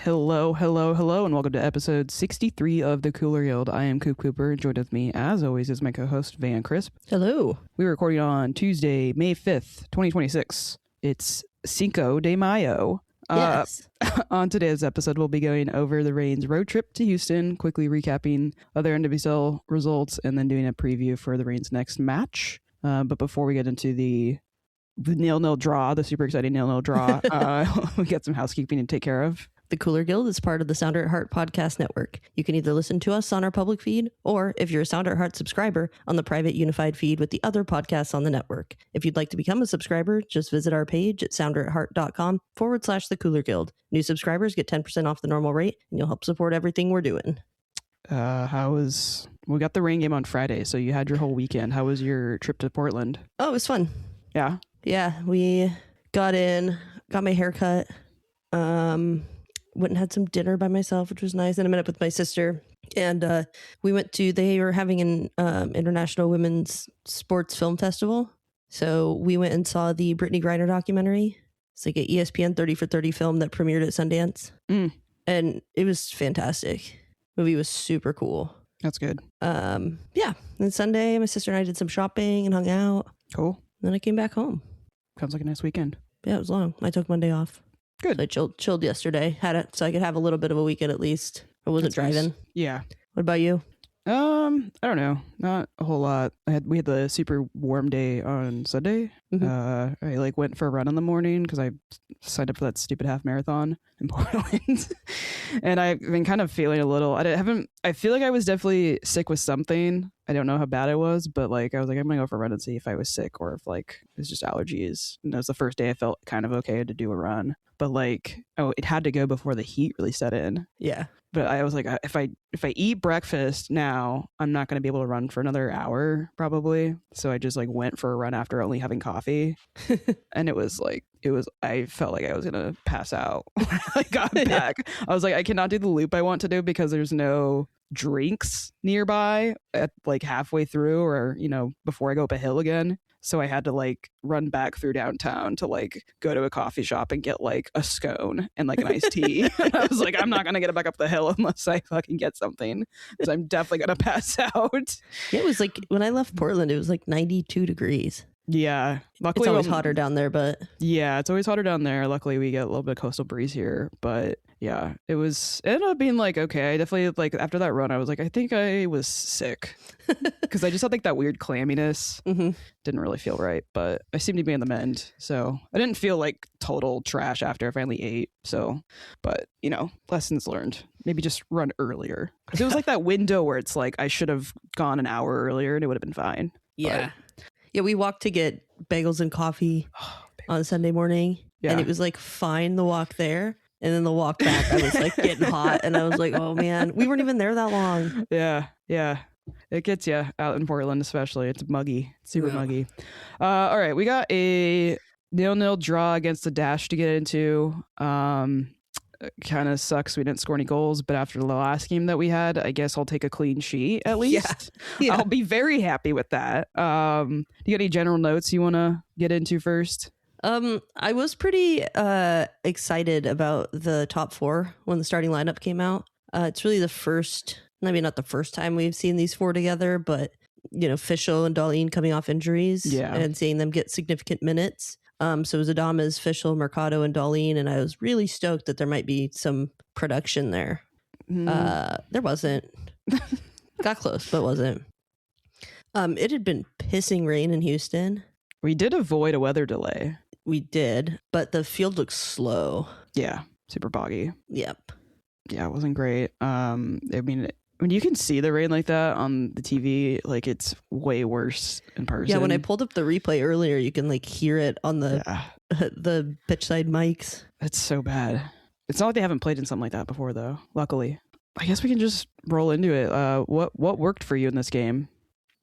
Hello, and welcome to episode 63 of the Cooler Guild. I am Coop Cooper, and joined with me, as always, is my co-host, Van Crisp. Hello. We were recording on Tuesday, May 5th, 2026. It's Cinco de Mayo. Yes. On today's episode, we'll be going over the Reign's road trip to Houston, quickly recapping other NWSL results, and then doing a preview for the Reign's next match. But before we get into the 0-0 draw, the super exciting 0-0 draw, we got some housekeeping to take care of. The Cooler Guild is part of the Sounder at Heart podcast network. You can either listen to us on our public feed, or if you're a Sounder at Heart subscriber, on the private unified feed with the other podcasts on the network. If you'd like to become a subscriber, just visit our page at sounderatheart.com/the Cooler Guild. New subscribers get 10% off the normal rate, and you'll help support everything we're doing. We got the Reign game on Friday, so you had your whole weekend. How was your trip to Portland? Oh, it was fun. Yeah? Yeah, we got my hair cut, went and had some dinner by myself, which was nice. And I met up with my sister, and they were having an International Women's Sports Film Festival. So we went and saw the Brittany Griner documentary. It's like an ESPN 30 for 30 film that premiered at Sundance. And it was fantastic. The movie was super cool. That's good. Yeah. And Sunday, my sister and I did some shopping and hung out. Cool. And then I came back home. Sounds like a nice weekend. Yeah, it was long. I took Monday off. Good. So I chilled yesterday. Had it so I could have a little bit of a weekend at least. I wasn't driving. Nice. Yeah. What about you? I don't know. Not a whole lot. We had the super warm day on Sunday. Mm-hmm. I went for a run in the morning because I signed up for that stupid half marathon in Portland. And I've been kind of feeling a little, I feel like I was definitely sick with something. I don't know how bad it was, but I was like, I'm gonna go for a run and see if I was sick or if it was just allergies. And that was the first day I felt kind of okay to do a run, but it had to go before the heat really set in. Yeah. But I was like, if I eat breakfast now, I'm not going to be able to run for another hour probably. So I just went for a run after only having coffee. And I felt like I was going to pass out when I got back. I was like, I cannot do the loop I want to do because there's no drinks nearby at halfway through or, before I go up a hill again. So I had to run back through downtown to go to a coffee shop and get a scone and an iced tea. And I was like, I'm not going to get it back up the hill unless I fucking get something because I'm definitely going to pass out. Yeah, it was when I left Portland, it was 92 degrees. Yeah. Luckily, it's always hotter down there, but... Yeah, it's always hotter down there. Luckily, we get a little bit of coastal breeze here. But yeah, it ended up being okay. I definitely, after that run, I was like, I think I was sick. Because I just had that weird clamminess. Mm-hmm. Didn't really feel right, but I seemed to be in the mend. So I didn't feel total trash after I finally ate. So, but, lessons learned. Maybe just run earlier. Because it was that window where it's I should have gone an hour earlier and it would have been fine. Yeah. But, yeah, we walked to get bagels and coffee on Sunday morning. Yeah. And it was fine, the walk there. And then the walk back, I was getting hot. And I was like, oh, man, we weren't even there that long. Yeah. Yeah. It gets you out in Portland, especially. It's muggy. It's super muggy. All right. We got a 0-0 draw against the Dash to get into. Kind of sucks we didn't score any goals, but after the last game that we had, I guess I'll take a clean sheet at least. Yeah. I'll be very happy with that. Do you got any general notes you want to get into first? I was pretty excited about the top four when the starting lineup came out. It's really not the first time we've seen these four together, but Fischl and Darlene coming off injuries and seeing them get significant minutes. So it was Adames, Fischl, Mercado, and Darlene, and I was really stoked that there might be some production there. There wasn't. Got close, but wasn't. It had been pissing rain in Houston. We did avoid a weather delay. We did, but the field looked slow. Yeah, super boggy. Yep. Yeah, it wasn't great. When you can see the rain like that on the TV, it's way worse in person. Yeah, when I pulled up the replay earlier, you can hear it on the pitch side mics. It's so bad. It's not like they haven't played in something like that before, though. Luckily, I guess we can just roll into it. What worked for you in this game?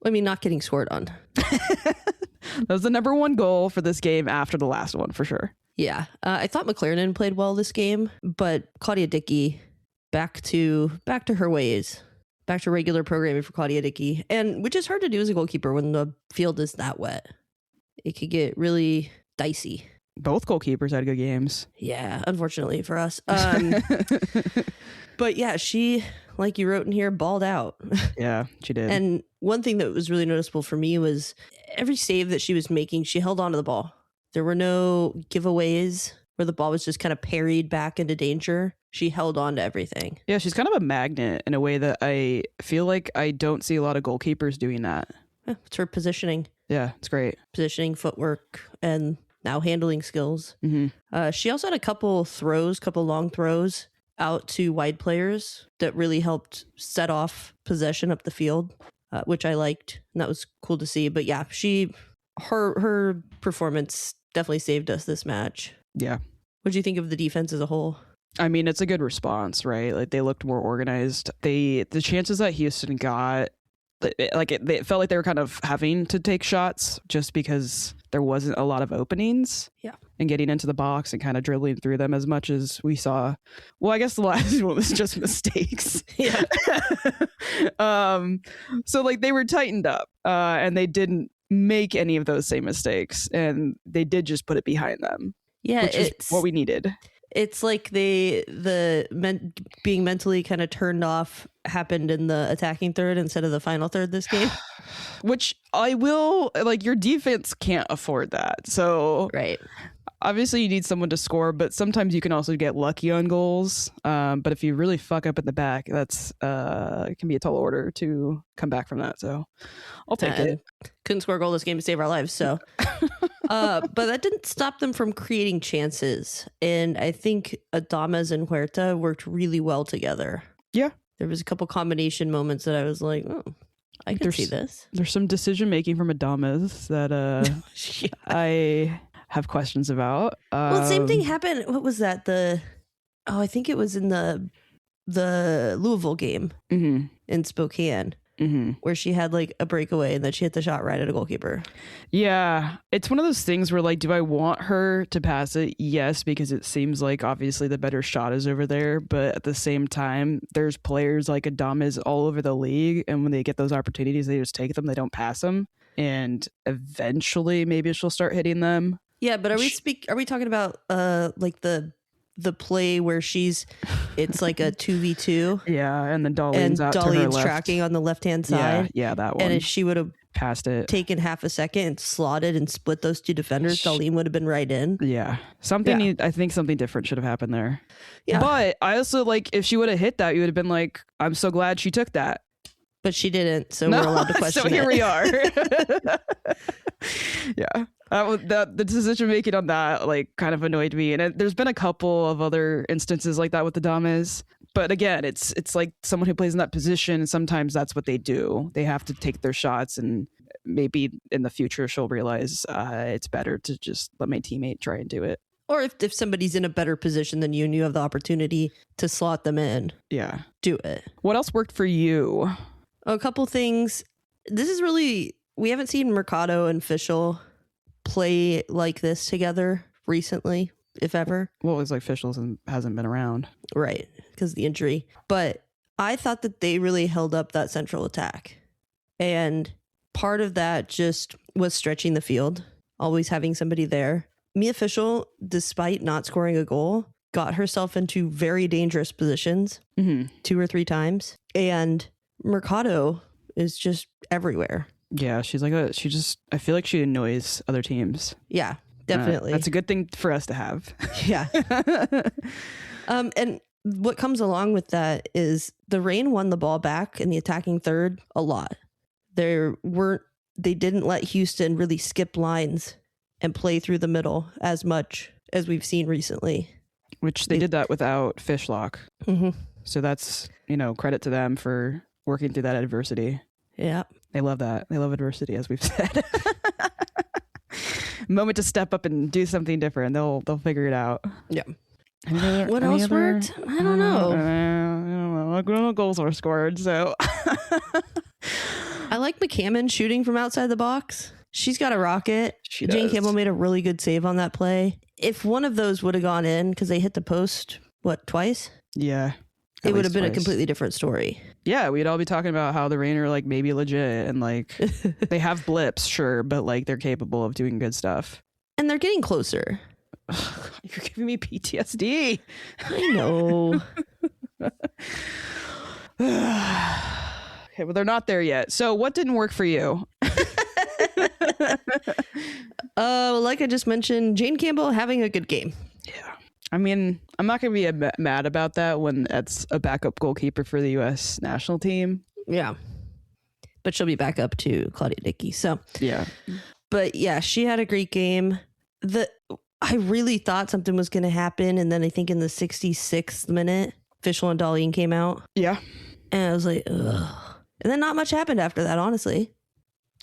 Not getting scored on. That was the number one goal for this game after the last one, for sure. Yeah, I thought McLaren played well this game, but Claudia Dickey back to her ways. Back to regular programming for Claudia Dickey, and which is hard to do as a goalkeeper when the field is that wet. It could get really dicey. Both goalkeepers had good games. Yeah, unfortunately for us. But yeah, she, like you wrote in here, balled out. Yeah, she did. And one thing that was really noticeable for me was every save that she was making, she held on to the ball. There were no giveaways where the ball was just kind of parried back into danger. She held on to everything. Yeah, she's kind of a magnet in a way that I feel like I don't see a lot of goalkeepers doing that. It's her positioning. Yeah, it's great. Positioning, footwork, and now handling skills. She also had a couple long throws out to wide players that really helped set off possession up the field, which I liked, and that was cool to see. But yeah, her performance definitely saved us this match. Yeah. What do you think of the defense as a whole? I mean, it's a good response, right? Like, they looked more organized. The chances that Houston got, it felt like they were kind of having to take shots just because there wasn't a lot of openings. Yeah. And getting into the box and kind of dribbling through them as much as we saw. Well, I guess the last one was just mistakes. Yeah. So like they were tightened up and they didn't make any of those same mistakes, and they did just put it behind them. Yeah, which is what we needed. It's like being mentally kind of turned off happened in the attacking third instead of the final third this game. Which I will, like, your defense can't afford that. So right. Obviously you need someone to score, but sometimes you can also get lucky on goals. But if you really fuck up at the back, that's it can be a tall order to come back from that. So I'll take it. Couldn't score a goal this game to save our lives. So, but that didn't stop them from creating chances. And I think Adames and Huerta worked really well together. Yeah. There was a couple combination moments that I was like, oh, I can see this. There's some decision making from Adames that yeah. I have questions about. Well, same thing happened. What was that? I think it was in the Louisville game in Spokane, where she had like a breakaway and then she hit the shot right at a goalkeeper. Yeah, it's one of those things where, like, do I want her to pass it? Yes, because it seems like obviously the better shot is over there. But at the same time, there's players like Adames all over the league, and when they get those opportunities, they just take them. They don't pass them, and eventually maybe she'll start hitting them. Yeah, but are we talking about like the play where it's like a 2v2? Yeah, and then Darlene's out to her left. Tracking on the left-hand side. Yeah, that one. And if she would have passed it, taken half a second and slotted and split those two defenders, Darlene would have been right in. Yeah. I think something different should have happened there. Yeah. But I also, like, if she would have hit that, you would have been like, I'm so glad she took that. But she didn't, so we're allowed to question it. So here we are. Yeah. The decision making on that, like, kind of annoyed me. And there's been a couple of other instances like that with the Dames. But again, it's like someone who plays in that position, and sometimes that's what they do. They have to take their shots, and maybe in the future she'll realize it's better to just let my teammate try and do it. Or if somebody's in a better position than you and you have the opportunity to slot them in. Yeah. Do it. What else worked for you? A couple things. We haven't seen Mercado and Fischl play like this together recently, if ever. Well, it's like Fischl hasn't been around. Right, because of the injury. But I thought that they really held up that central attack. And part of that just was stretching the field, always having somebody there. Mia Fischl, despite not scoring a goal, got herself into very dangerous positions 2 or 3 times. And Mercado is just everywhere. Yeah, I feel like she annoys other teams. Yeah, definitely. That's a good thing for us to have. Yeah. And what comes along with that is the Reign won the ball back in the attacking third a lot. They didn't let Houston really skip lines and play through the middle as much as we've seen recently. Which they did that without Fishlock. So that's, credit to them for working through that adversity. Yeah. They love that. They love adversity, as we've said. Moment to step up and do something different. They'll figure it out. Yeah. What else worked? I don't know. No goals were scored, so. I like McCammon shooting from outside the box. She's got a rocket. Jane Campbell made a really good save on that play. If one of those would have gone in, because they hit the post, twice? Yeah. It would have been a completely different story. Yeah, we'd all be talking about how the Reign are, like, maybe legit, and, like, they have blips, sure, but, like, they're capable of doing good stuff. And they're getting closer. You're giving me PTSD. I know. Okay, well, they're not there yet. So what didn't work for you? Like I just mentioned, Jane Campbell having a good game. Yeah. I mean, I'm not going to be mad about that when that's a backup goalkeeper for the U.S. national team. Yeah. But she'll be back up to Claudia Dickey. So, yeah. But yeah, she had a great game. I really thought something was going to happen. And then I think in the 66th minute, Fischl and Darlene came out. Yeah. And I was like, ugh. And then not much happened after that, honestly.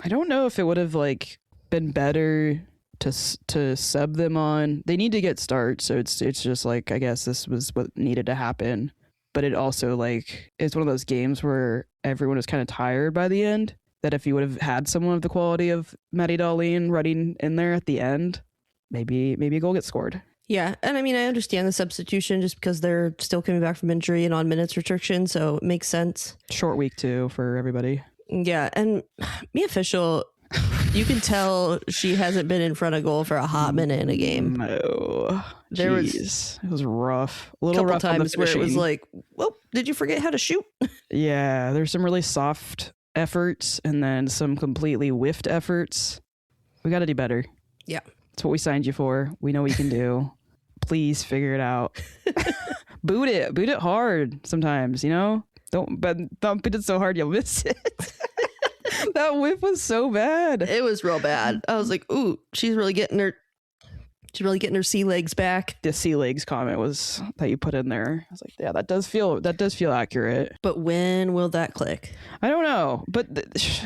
I don't know if it would have like been better to sub them on. They need to get starts, so it's just like, I guess this was what needed to happen. But it also like it's one of those games where everyone is kind of tired by the end, that if you would have had someone of the quality of Maddie Darlene running in there at the end, maybe a goal gets scored. Yeah, and I mean, I understand the substitution just because they're still coming back from injury and on minutes restriction, so it makes sense. Short week too for everybody. Yeah, and Mia Fischl, you can tell she hasn't been in front of goal for a hot minute in a game. No, it was rough. A little couple rough times where it was like, well, did you forget how to shoot? Yeah, there's some really soft efforts and then some completely whiffed efforts. We got to do better. Yeah. That's what we signed you for. We know what you can do. Please figure it out. Boot it hard sometimes, you know? Don't boot it so hard you'll miss it. That whiff was so bad. It was real bad. I was like, ooh, she's really getting her sea legs back. The sea legs comment was that you put in there. I was like, yeah, that does feel accurate. But when will that click? I don't know. But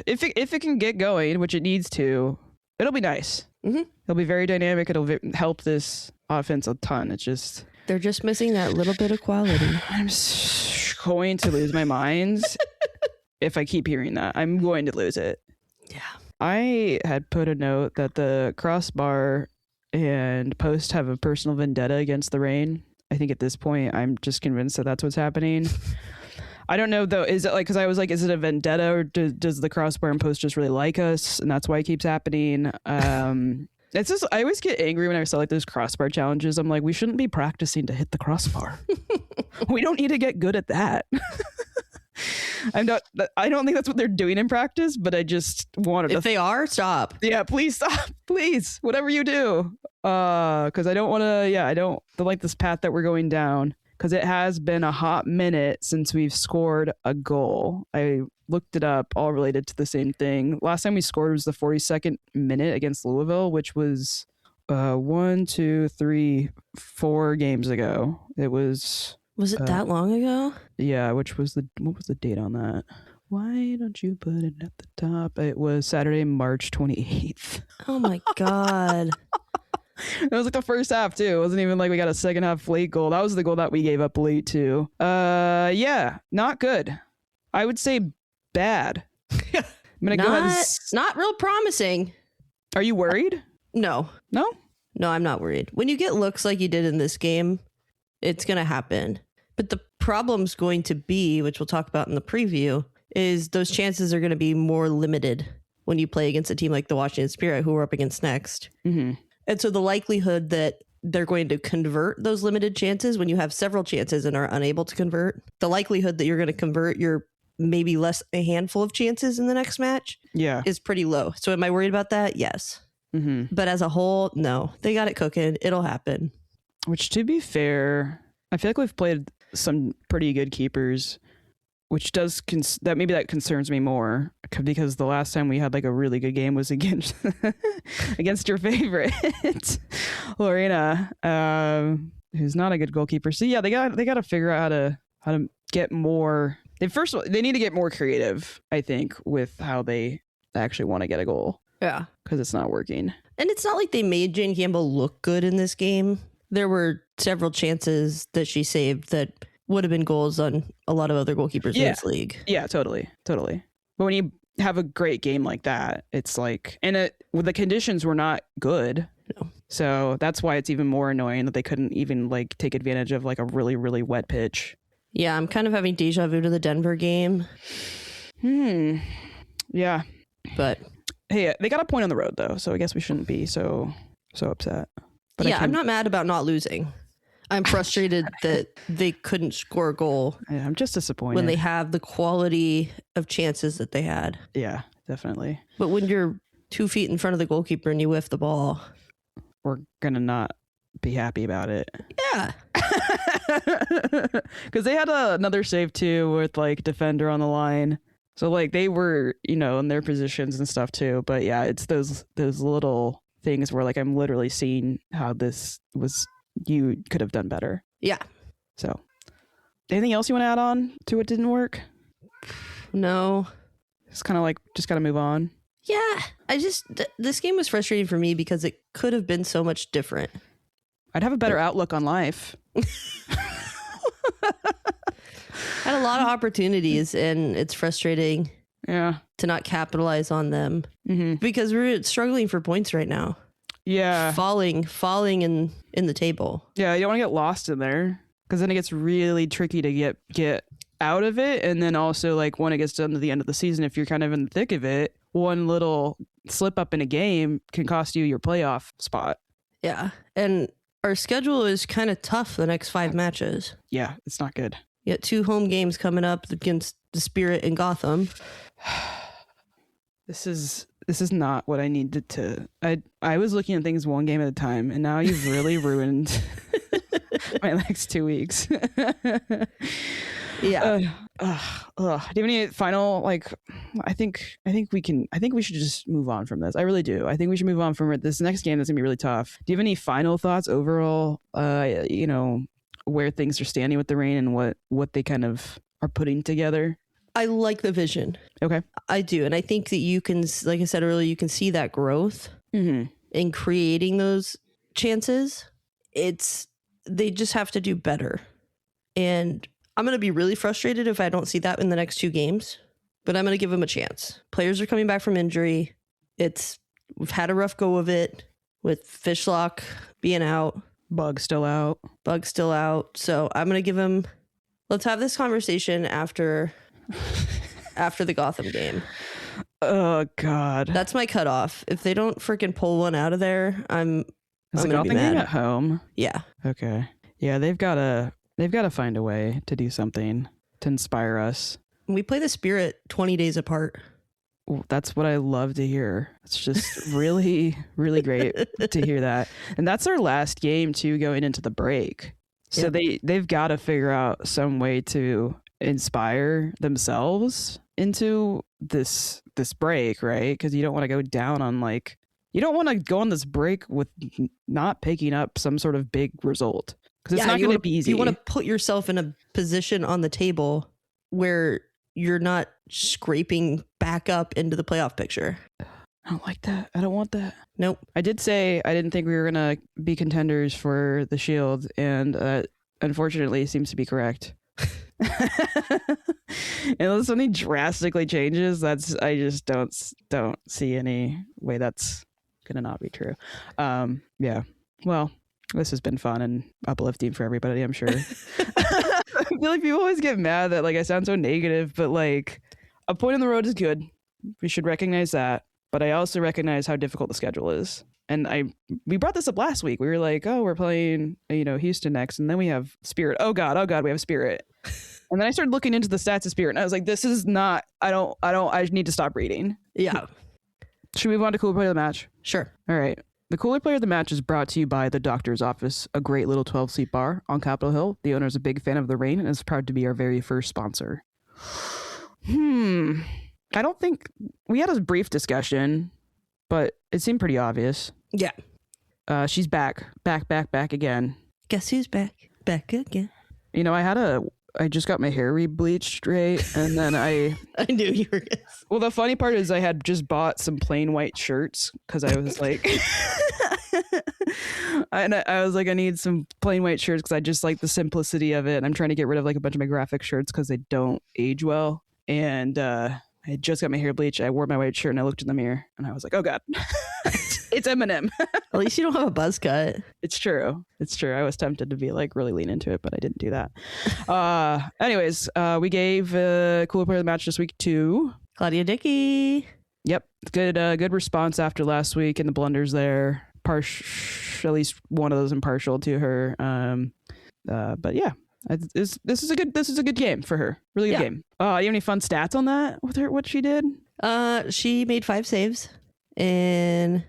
if it can get going, which it needs to, it'll be nice. Mm-hmm. It'll be very dynamic. It'll help this offense a ton. It's just they're just missing that little bit of quality. I'm going to lose my mind if I keep hearing that. I'm going to lose it. Yeah. I had put a note that the crossbar and post have a personal vendetta against the rain. I think at this point, I'm just convinced that that's what's happening. I don't know though. Is it like, because I was like, is it a vendetta or does the crossbar and post just really like us and that's why it keeps happening? It's just, I always get angry when I saw like those crossbar challenges. I'm like, we shouldn't be practicing to hit the crossbar. We don't need to get good at that. I don't think that's what they're doing in practice, but I just wanted if they are, stop. Yeah, please stop. Please, whatever you do. Because I don't want to, I don't like this path that we're going down. Because it has been a hot minute since we've scored a goal. I looked it up, all related to the same thing. Last time we scored was the 42nd minute against Louisville, which was 4 games ago. It was... Was it that long ago? Yeah, what was the date on that? Why don't you put it at the top? It was Saturday, March 28th. Oh my God. It was like the first half too. It wasn't even like we got a second half late goal. That was the goal that we gave up late too. Yeah, not good. I would say bad. I'm gonna go ahead. Not real promising. Are you worried? No, I'm not worried. When you get looks like you did in this game, it's gonna happen. But the problem's going to be, which we'll talk about in the preview, is those chances are going to be more limited when you play against a team like the Washington Spirit, who we're up against next. Mm-hmm. And so the likelihood that they're going to convert those limited chances when you have several chances and are unable to convert, the likelihood that you're going to convert your maybe less a handful of chances in the next match is pretty low. So am I worried about that? Yes. Mm-hmm. But as a whole, no. They got it cooking. It'll happen. Which, to be fair, I feel like we've played some pretty good keepers, which does that concerns me more, because the last time we had like a really good game was against your favorite Lorena, who's not a good goalkeeper. So yeah, they got to figure out how to get more. First of all, they need to get more creative, I think, with how they actually want to get a goal. Yeah, because it's not working. And it's not like they made Jane Campbell look good in this game. There were several chances that she saved that would have been goals on a lot of other goalkeepers in this league. Yeah, totally. But when you have a great game like that, it's like, and the conditions were not good. No. So that's why it's even more annoying that they couldn't even like take advantage of like a really, really wet pitch. Yeah, I'm kind of having deja vu to the Denver game. Yeah. But hey, they got a point on the road though, so I guess we shouldn't be so upset. But yeah, I'm not mad about not losing. I'm frustrated that they couldn't score a goal. Yeah, I'm just disappointed when they have the quality of chances that they had. Yeah, definitely. But when you're 2 feet in front of the goalkeeper and you whiff the ball, we're gonna not be happy about it. Yeah. Because they had another save too with like defender on the line. So like they were, in their positions and stuff too. But yeah, it's those little things where like I'm literally seeing how you could have done better. Yeah. So anything else you want to add on to what didn't work? No. It's kind of like just gotta move on. Yeah. This game was frustrating for me because it could have been so much different. I'd have a better outlook on life. Had a lot of opportunities and it's frustrating to not capitalize on them because we're struggling for points right now. Yeah. Falling in the table. Yeah, you don't want to get lost in there because then it gets really tricky to get out of it. And then also like when it gets done to the end of the season, if you're kind of in the thick of it, one little slip up in a game can cost you your playoff spot. Yeah. And our schedule is kind of tough the next 5 matches. Yeah, it's not good. You got 2 home games coming up against the Spirit and Gotham. This is not what I needed to. I was looking at things one game at a time, and now you've really ruined my next 2 weeks. Yeah. Do you have any final I think we should just move on from this. I really do. I think we should move on from it. This next game that's gonna be really tough. Do you have any final thoughts overall? Where things are standing with the Reign and what they kind of are putting together. I like the vision. Okay. I do. And I think that you can, like I said earlier, you can see that growth in creating those chances. They just have to do better. And I'm going to be really frustrated if I don't see that in the next 2 games, but I'm going to give them a chance. Players are coming back from injury. We've had a rough go of it with Fishlock being out. Bug's still out. So I'm going to give him, let's have this conversation after the Gotham game. Oh God. That's my cutoff. If they don't freaking pull one out of there, I'm Is the gonna Gotham be mad. game at home? Yeah. Okay. Yeah, they've got to find a way to do something to inspire us. We play the Spirit 20 days apart. That's what I love to hear. It's just really, really great to hear that. And that's our last game too going into the break. So they've got to figure out some way to inspire themselves into this break, right? Because you don't want to go down on you don't want to go on this break with not picking up some sort of big result. Because it's not going to be easy. You want to put yourself in a position on the table where you're not scraping back up into the playoff picture. I don't like that. I don't want that. Nope. I did say I didn't think we were going to be contenders for the Shield, and unfortunately seems to be correct. Unless something drastically changes, I just don't see any way that's going to not be true. Yeah. Well, this has been fun and uplifting for everybody, I'm sure. I feel like people always get mad that I sound so negative, but a point in the road is good. We should recognize that. But I also recognize how difficult the schedule is. And we brought this up last week. We were like, oh, we're playing, Houston next. And then we have Spirit. Oh God, we have Spirit. And then I started looking into the stats of Spirit and I was like, this is not, I need to stop reading. Yeah. Should we move on to Cooler Player of the Match? Sure. All right. The Cooler Player of the Match is brought to you by The Doctor's Office, a great little 12-seat bar on Capitol Hill. The owner is a big fan of the Reign and is proud to be our very first sponsor. I don't think we had a brief discussion, but it seemed pretty obvious. Yeah. She's back again. Guess who's back again? I just got my hair re-bleached, right? And then I knew you were gonna. Well, the funny part is I had just bought some plain white shirts because I was like, I was like, I need some plain white shirts because I just like the simplicity of it. And I'm trying to get rid of a bunch of my graphic shirts because they don't age well. And I just got my hair bleached. I wore my white shirt and I looked in the mirror and I was like, oh God, it's Eminem. At least you don't have a buzz cut. It's true. I was tempted to be really lean into it, but I didn't do that. Anyways, we gave Cooler Player of the Match this week to Claudia Dickey. Yep. Good response after last week and the blunders there. at least one of those impartial to her. But yeah, this is a good game for her. Really good game. You have any fun stats on that with her? What she did? She made 5 saves and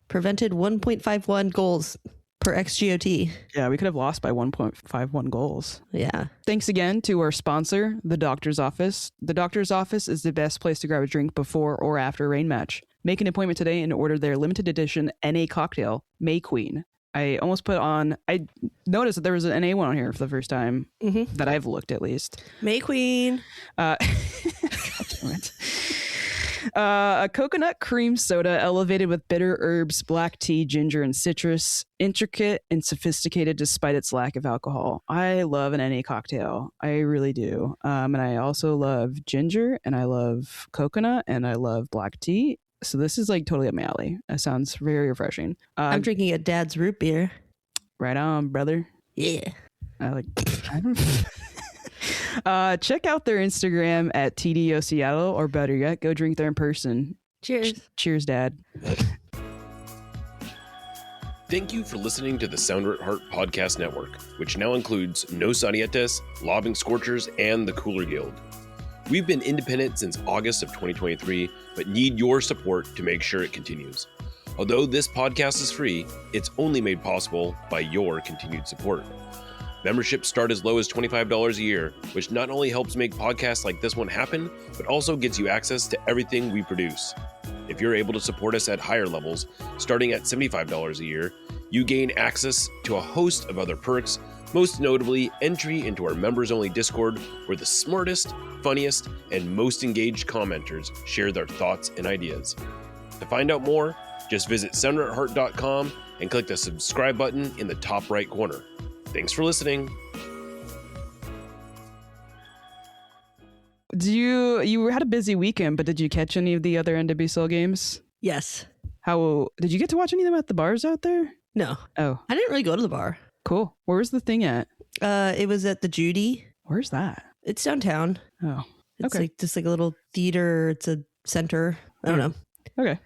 prevented 1.51 goals per XGOT. Yeah, we could have lost by 1.51 goals. Yeah. Thanks again to our sponsor, the Doctor's Office. The Doctor's Office is the best place to grab a drink before or after a rain match. Make an appointment today and order their limited edition NA cocktail, May Queen. I almost put on... I noticed that there was an NA one on here for the first time that I've looked, at least. May Queen. God damn it. A coconut cream soda elevated with bitter herbs, black tea, ginger, and citrus. Intricate and sophisticated despite its lack of alcohol. I love an NA cocktail. I really do. And I also love ginger, and I love coconut, and I love black tea. So this is like totally up my alley. It sounds very refreshing. I'm drinking a Dad's root beer. Right on, brother. Yeah. I don't check out their Instagram at TDO Seattle, or better yet, go drink there in person. Cheers. Cheers, Dad. Thank you for listening to the Sounder at Heart Podcast Network, which now includes Nos Arietes, Lobbing Scorchers, and the Cooler Guild. We've been independent since August of 2023, but need your support to make sure it continues. Although this podcast is free, it's only made possible by your continued support. Memberships start as low as $25 a year, which not only helps make podcasts like this one happen, but also gets you access to everything we produce. If you're able to support us at higher levels, starting at $75 a year, you gain access to a host of other perks, most notably entry into our members-only Discord, where the smartest, funniest, and most engaged commenters share their thoughts and ideas. To find out more, just visit sounderatheart.com and click the subscribe button in the top right corner. Thanks for listening. You had a busy weekend, but did you catch any of the other NWSL games? Yes. How did you get to watch any of them at the bars out there? No. Oh, I didn't really go to the bar. cool. Where's the thing at? It was at the Judy. Where's that? It's downtown. Oh, It's okay. like just like a little theater. It's a center. I don't know. Okay.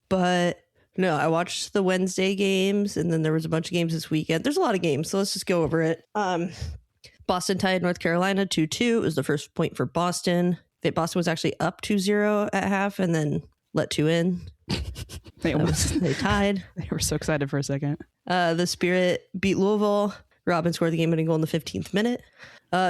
But no, I watched the Wednesday games, and then there was a bunch of games this weekend. There's a lot of games, so let's just go over it. Boston tied North Carolina 2-2. It was the first point for Boston. Boston was actually up 2-0 at half, and then let 2 in. They tied. They were so excited for a second. The Spirit beat Louisville. Robin scored the game-winning goal in the 15th minute.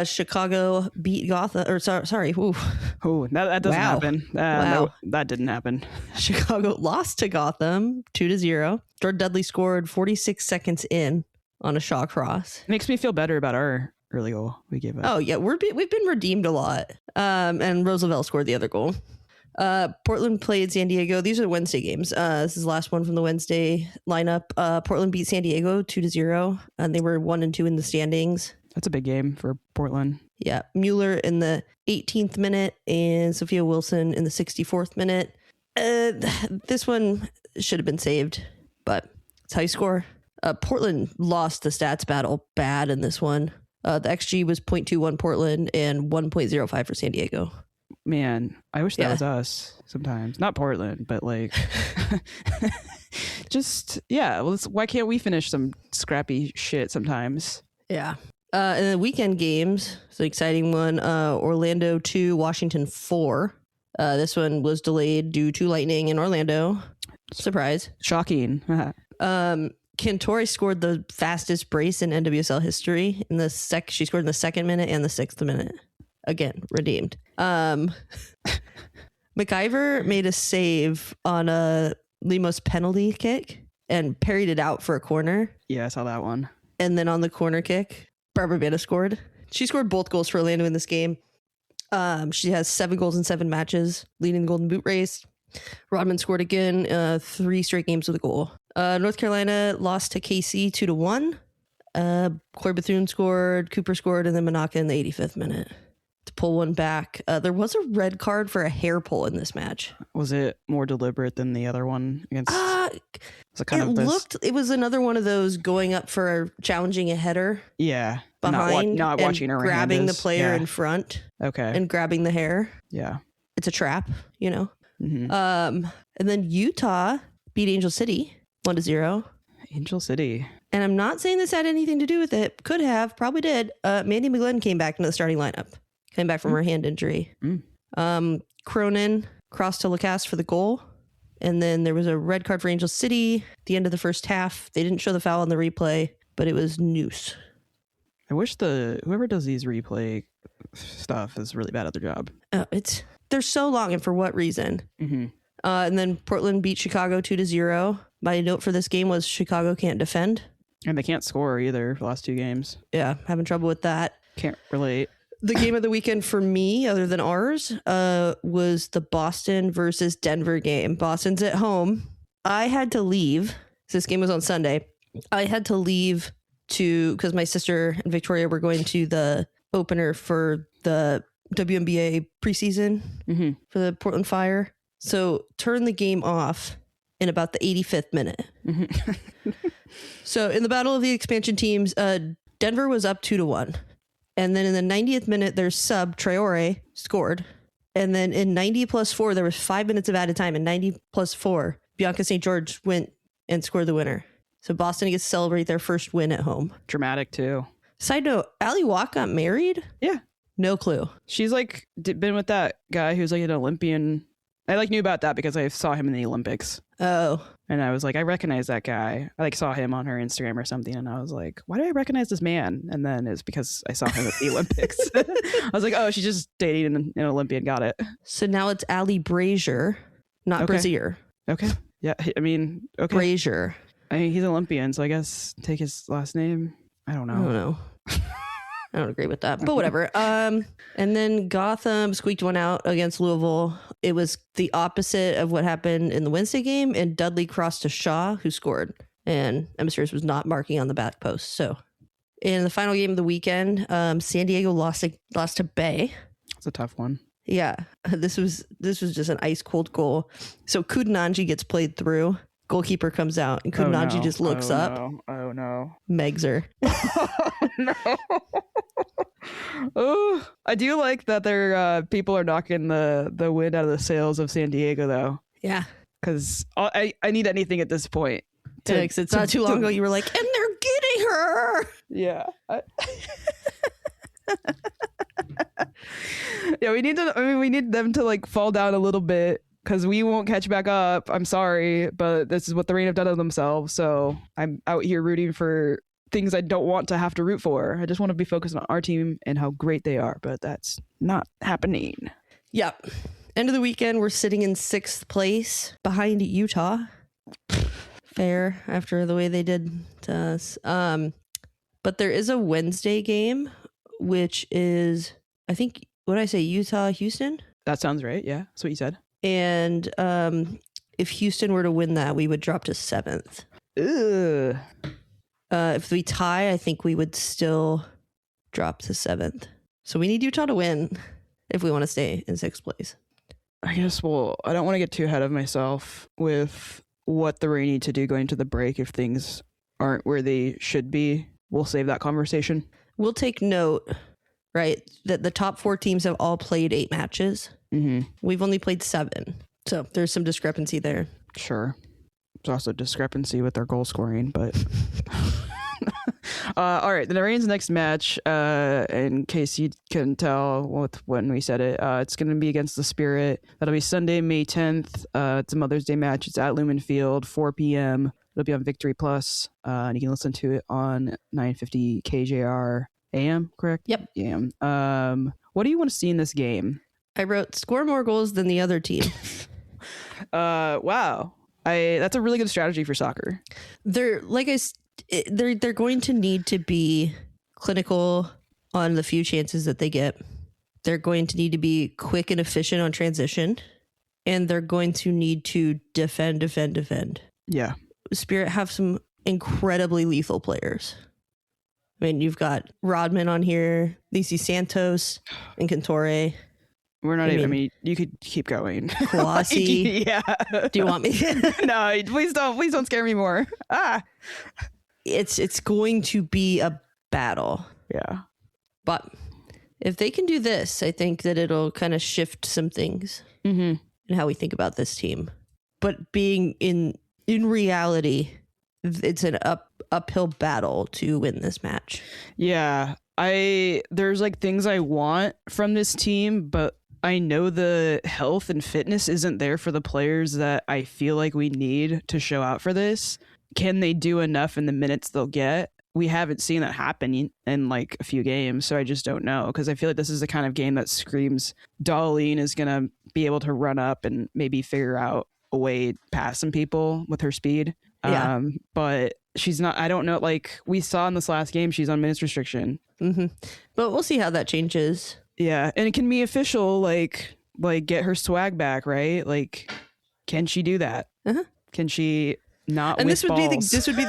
Chicago beat Gotham. Or sorry. Ooh. Oh, that doesn't Wow. happen. Wow. No, that didn't happen. Chicago lost to Gotham 2-0. Jordan Dudley scored 46 seconds in on a shot cross. Makes me feel better about our early goal we gave up. Oh yeah, we've been redeemed a lot. And Roosevelt scored the other goal. Portland played San Diego. These are the Wednesday games. This is the last one from the Wednesday lineup. Portland beat San Diego 2-0, and they were 1-2 in the standings. That's a big game for Portland. Yeah, Mueller in the 18th minute and Sophia Wilson in the 64th minute. This one should have been saved, but it's how you score. Portland lost the stats battle bad in this one. The XG was 0.21 Portland and 1.05 for San Diego. Man, I wish that was us sometimes. Not Portland, but like just, yeah. Well, why can't we finish some scrappy shit sometimes? Yeah. And the weekend games, it's an exciting one. Orlando 2, Washington 4. This one was delayed due to lightning in Orlando. Surprise. Shocking. Cantore scored the fastest brace in NWSL history. She scored in the 2nd minute and the 6th minute. Again, redeemed. McIver made a save on a Lemos penalty kick and parried it out for a corner. Yeah, I saw that one. And then on the corner kick, Barbara Beta scored. She scored both goals for Orlando in this game. She has 7 goals in 7 matches, leading the Golden Boot race. Rodman scored again, 3 straight games with a goal. North Carolina lost to KC 2-1. Corey Bethune scored, Cooper scored, and then Manaka in the 85th minute to pull one back. There was a red card for a hair pull in this match. Was it more deliberate than the other one against? It was another one of those going up for challenging a header. Yeah, Behind, not watching her grabbing the player in front. Okay, and grabbing the hair. Yeah, it's a trap, you know. Mm-hmm. And then Utah beat Angel City 1-0. Angel City. And I'm not saying this had anything to do with it. Could have, probably did. Mandy McGlynn came back into the starting lineup. Came back from her hand injury. Cronin crossed to Lacasse for the goal. And then there was a red card for Angel City at the end of the first half. They didn't show the foul on the replay, but it was Noose. I wish whoever does these replay stuff is really bad at their job. They're so long, and for what reason? Mm-hmm. And then Portland beat Chicago 2-0. My note for this game was Chicago can't defend. And they can't score either for the last 2 games. Yeah, having trouble with that. Can't relate. The game of the weekend for me, other than ours, was the Boston versus Denver game. Boston's at home. I had to leave. This game was on Sunday. I had to leave because my sister and Victoria were going to the opener for the WNBA preseason for the Portland Fire. So turn the game off in about the 85th minute. So in the battle of the expansion teams, Denver was up 2-1. And then in the 90th minute, their sub, Traore, scored. And then in 90+4, there was 5 minutes of added time. And 90+4, Bianca St. George went and scored the winner. So Boston gets to celebrate their first win at home. Dramatic, too. Side note, Ali Watt got married? Yeah. No clue. She's like been with that guy who's like an Olympian. I like knew about that because I saw him in the Olympics. Oh. And I was like, I recognize that guy. I like saw him on her Instagram or something. And I was like, why do I recognize this man? And then it's because I saw him at the Olympics. I was like, oh, she's just dating an Olympian. Got it. So now it's Ali Brazier, not Brazier. Okay. Yeah. I mean, okay. Brazier. I mean, he's an Olympian, so I guess take his last name. I don't know. I don't agree with that, but whatever. And then Gotham squeaked one out against Louisville. It was the opposite of what happened in the Wednesday game, and Dudley crossed to Shaw, who scored, and Emma Spears was not marking on the back post. So in the final game of the weekend, San Diego lost to Bay. It's a tough one. Yeah, this was just an ice cold goal. So Kudananji gets played through. Goalkeeper comes out, and Kudananji just looks up. Oh no. Megs her. Oh no. Oh, I do like that their people are knocking the wind out of the sails of San Diego, though. Yeah. Because I need anything at this point. It's not too long ago you were like, and they're getting her. Yeah. Yeah, we need them to like fall down a little bit because we won't catch back up. I'm sorry, but this is what the Reign have done to themselves. So I'm out here rooting for things I don't want to have to root for. I just want to be focused on our team and how great they are, but that's not happening. Yep. End of the weekend, we're sitting in 6th place behind Utah. Fair after the way they did to us. But there is a Wednesday game, which is, I think, what did I say, Utah-Houston? That sounds right. Yeah, that's what you said. And if Houston were to win that, we would drop to 7th. Ugh. If we tie, I think we would still drop to 7th. So we need Utah to win if we want to stay in 6th place. I guess, well, I don't want to get too ahead of myself with what the Reign need to do going to the break if things aren't where they should be. We'll save that conversation. We'll take note, right, that the top 4 teams have all played 8 matches. Mm-hmm. We've only played 7. So there's some discrepancy there. Sure. There's also discrepancy with their goal scoring, but all right, the Reign's next match, in case you couldn't tell when we said it, it's going to be against the Spirit. That'll be Sunday, May 10th. It's a Mother's Day match. It's at Lumen Field, 4 p.m. It'll be on Victory Plus, and you can listen to it on 950 KJR AM, correct? Yep. AM. What do you want to see in this game? I wrote score more goals than the other team. Wow. That's a really good strategy for soccer. They're going to need to be clinical on the few chances that they get. They're going to need to be quick and efficient on transition, and they're going to need to defend. Yeah. Spirit have some incredibly lethal players. I mean, you've got Rodman on here, Lisi Santos, and Cantore. We're not I mean, you could keep going. Kouassi. Yeah. Do you want me? No, please don't scare me more. It's going to be a battle. Yeah. But if they can do this, I think that it'll kind of shift some things in how we think about this team. But being in reality, it's an uphill battle to win this match. Yeah. There's like things I want from this team, but I know the health and fitness isn't there for the players that I feel like we need to show out for this. Can they do enough in the minutes they'll get? We haven't seen that happen in like a few games, so I just don't know, because I feel like this is the kind of game that screams Darlene is going to be able to run up and maybe figure out a way past some people with her speed. Yeah. But she's not, I don't know, like we saw in this last game, she's on minutes restriction. Mm-hmm. But we'll see how that changes. Yeah, and it can be official, like get her swag back, right? Like, can she do that? Uh-huh. Can she not? And this would be the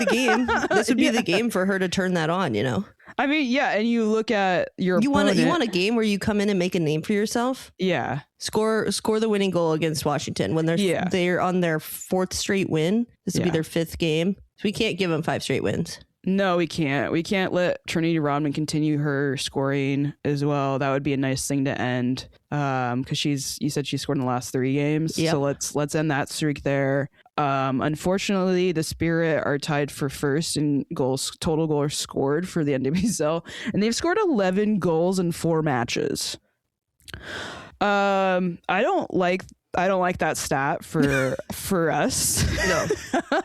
game. This would be the game for her to turn that on. You know. I mean, yeah, and you look at you want a game where you come in and make a name for yourself. Yeah, score the winning goal against Washington when they're on their 4th straight win. This will be their 5th game, so we can't give them 5 straight wins. No, we can't. We can't let Trinity Rodman continue her scoring as well. That would be a nice thing to end. Because you said she scored in the last 3 games. Yep. So let's end that streak there. Unfortunately, the Spirit are tied for first in total goals scored for the NWSL, and they've scored 11 goals in 4 matches. I don't like that stat for us.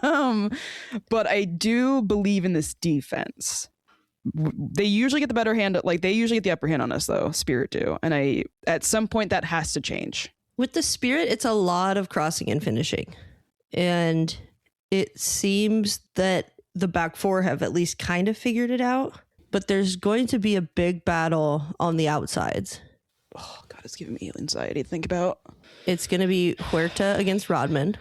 No. But I do believe in this defense. They usually get the upper hand on us, though. Spirit do. And at some point that has to change. With the Spirit, it's a lot of crossing and finishing. And it seems that the back 4 have at least kind of figured it out. But there's going to be a big battle on the outsides. Oh, God, it's giving me anxiety to think about. It's going to be Huerta against Rodman,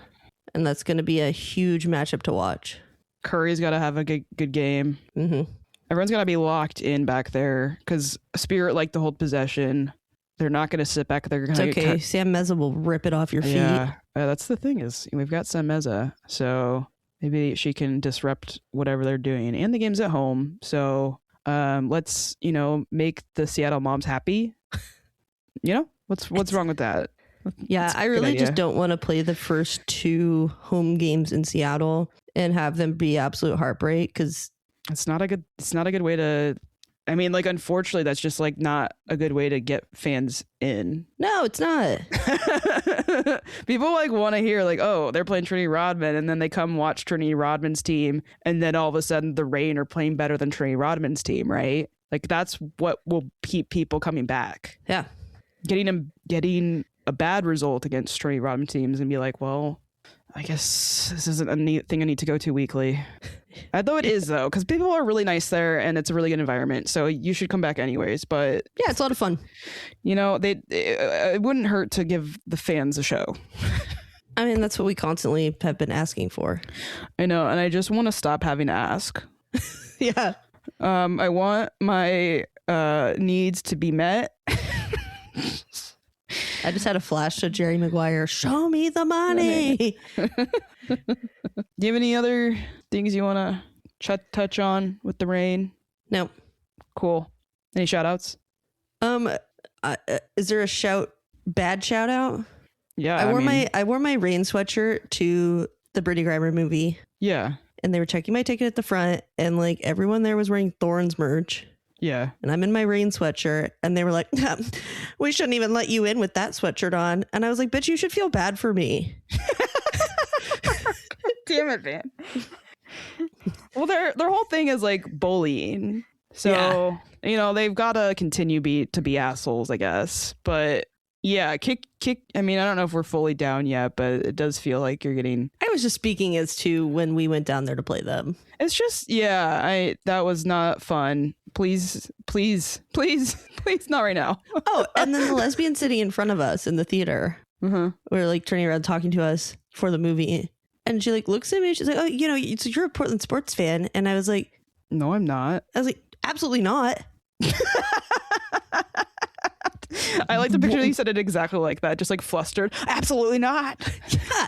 and that's going to be a huge matchup to watch. Curry's got to have a good game. Mm-hmm. Everyone's got to be locked in back there because Spirit like to hold possession. They're not going to sit back. They're going to It's okay. Sam Meza will rip it off your feet. Yeah, that's the thing is we've got Sam Meza, so maybe she can disrupt whatever they're doing. And the game's at home, so let's make the Seattle moms happy. What's wrong with that? Yeah, I really just don't want to play the first 2 home games in Seattle and have them be absolute heartbreak, because it's not a good way to. I mean, like, unfortunately, that's just like not a good way to get fans in. No, it's not. People like want to hear like, oh, they're playing Trinity Rodman, and then they come watch Trinity Rodman's team, and then all of a sudden the Reign are playing better than Trinity Rodman's team, right? Like that's what will keep people coming back. Yeah, getting a bad result against Trinity Rodman teams and be like, well, I guess this isn't a neat thing I need to go to weekly. Though it is, though, because people are really nice there and it's a really good environment. So you should come back anyways. But yeah, it's a lot of fun. It wouldn't hurt to give the fans a show. I mean, that's what we constantly have been asking for. I know. And I just want to stop having to ask. Yeah. I want my needs to be met. I just had a flash to Jerry Maguire. Show me the money. Do you have any other things you want to touch on with the Reign? No. Cool. Any shout outs? Is there a bad shout out? Yeah. I wore my Reign sweatshirt to the Brittany Griner movie. Yeah. And they were checking my ticket at the front, and like everyone there was wearing Thorns merch. Yeah. And I'm in my Reign sweatshirt, and they were like, we shouldn't even let you in with that sweatshirt on. And I was like, bitch, you should feel bad for me. Damn it, man. Well, their whole thing is like bullying. So, they've got to continue to be assholes, I guess. But yeah, kick. I mean, I don't know if we're fully down yet, but it does feel like you're getting. I was just speaking as to when we went down there to play them. It's just, that was not fun. Please, not right now. Oh, and then the lesbian sitting in front of us in the theater. Mm-hmm. We're like turning around talking to us for the movie. And she like looks at me and she's like, oh, you're a Portland sports fan. And I was like, no, I'm not. I was like, absolutely not. I like the picture that you said it exactly like that. Just like flustered. Absolutely not. Yeah.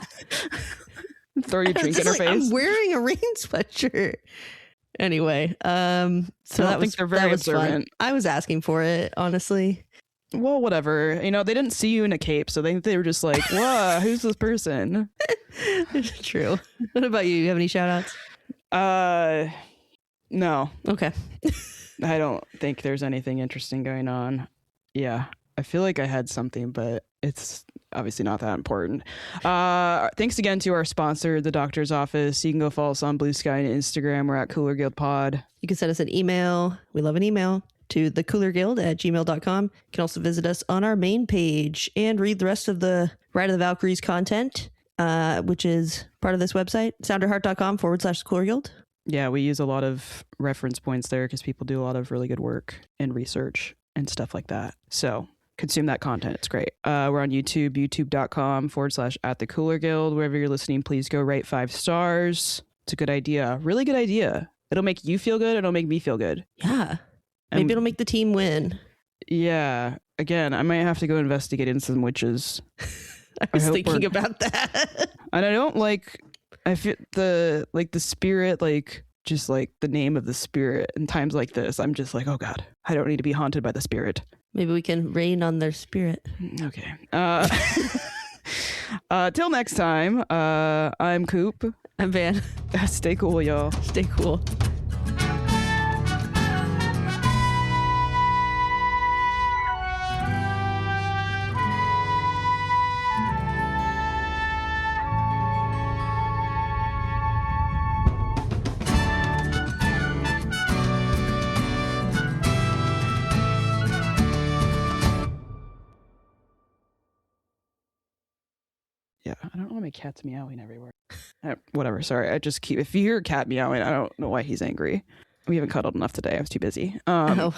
Throw your drink in her face. I'm wearing a Reign sweatshirt. Anyway, so that was very observant. Fun. I was asking for it, honestly. Well, whatever. They didn't see you in a cape, so they were just like, whoa, who's this person? True. What about you? You have any shout outs? No, Okay. I don't think there's anything interesting going on. Yeah, I feel like I had something, but it's obviously not that important. Thanks again to our sponsor, the doctor's office. You can go follow us on Bluesky and Instagram. We're at Cooler Guild Pod. You can send us an email. We love an email to thecoolerguild@gmail.com. You can also visit us on our main page and read the rest of the Ride of the Valkyries content, which is part of this website, soundreheart.com/Cooler Guild. Yeah, we use a lot of reference points there because people do a lot of really good work and research and stuff like that. So consume that content. It's great. We're on YouTube, youtube.com/@thecoolerguild. Wherever you're listening, please go rate 5 stars. It's a good idea. Really good idea. It'll make you feel good. It'll make me feel good. Yeah. Maybe it'll make the team win. Yeah. Again, I might have to go investigate into some witches. I was thinking about that. And I don't like... I feel the spirit, just the name of the spirit in times like this. I'm just like, oh God, I don't need to be haunted by the spirit. Maybe we can rain on their spirit. Okay. Till next time, I'm Coop. I'm Van. Stay cool, y'all. Stay cool. Yeah, I don't know why my cat's meowing everywhere. Whatever, sorry. If you hear a cat meowing, I don't know why he's angry. We haven't cuddled enough today. I was too busy. Oh.